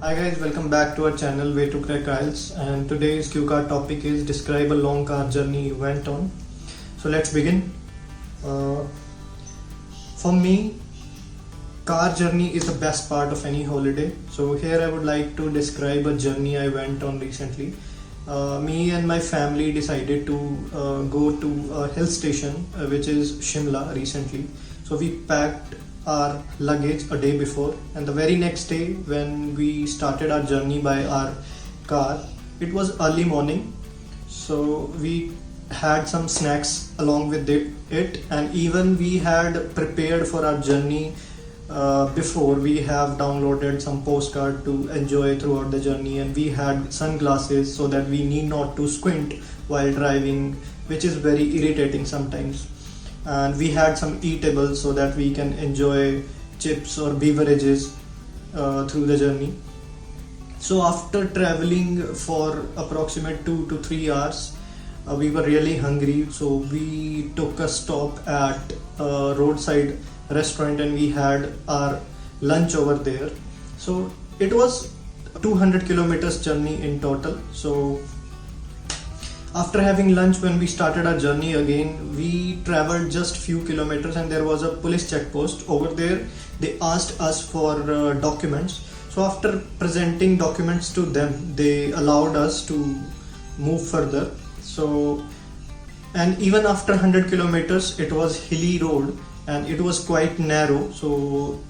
Hi guys, welcome back to our channel Way to Crack IELTS, and today's cue card topic is describe a long car journey you went on. So let's begin. For me, car journey is the best part of any holiday. So here I would like to describe a journey I went on recently. Me and my family decided to go to a hill station which is Shimla recently. So we packed our luggage a day before, and the very next day when we started our journey by our car, it was early morning, so we had some snacks along with it, and even we had prepared for our journey before. We have downloaded some postcard to enjoy throughout the journey, and we had sunglasses so that we need not to squint while driving, which is very irritating sometimes. And we had some eatables so that we can enjoy chips or beverages through the journey. So after traveling for approximate 2 to 3 hours, we were really hungry, so we took a stop at a roadside restaurant and we had our lunch over there. So it was 200 kilometers journey in total. So after having lunch, when we started our journey again, we traveled just few kilometers and there was a police checkpost over there. They asked us for documents. So after presenting documents to them, they allowed us to move further. So, and even after 100 kilometers, it was hilly road and it was quite narrow. So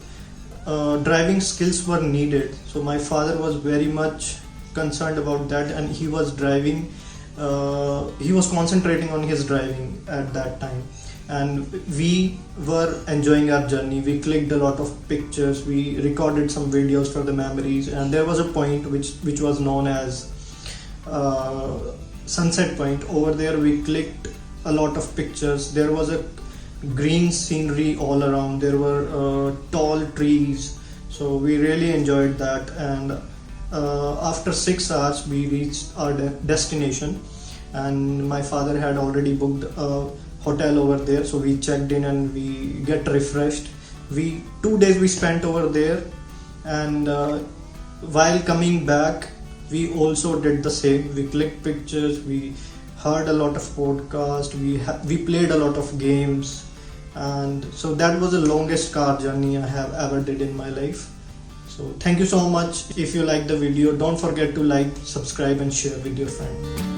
driving skills were needed. So my father was very much concerned about that, and he was driving. He was concentrating on his driving at that time, and we were enjoying our journey. We clicked a lot of pictures, we recorded some videos for the memories, and there was a point which was known as sunset point. Over there we clicked a lot of pictures. There was a green scenery all around, there were tall trees, so we really enjoyed that. And after 6 hours we reached our destination, and my father had already booked a hotel over there, so we checked in and we get refreshed. 2 days we spent over there, and while coming back we also did the same. We clicked pictures, we heard a lot of podcasts, we played a lot of games, and so that was the longest car journey I have ever did in my life. So thank you so much. If you like the video, don't forget to like, subscribe and share with your friends.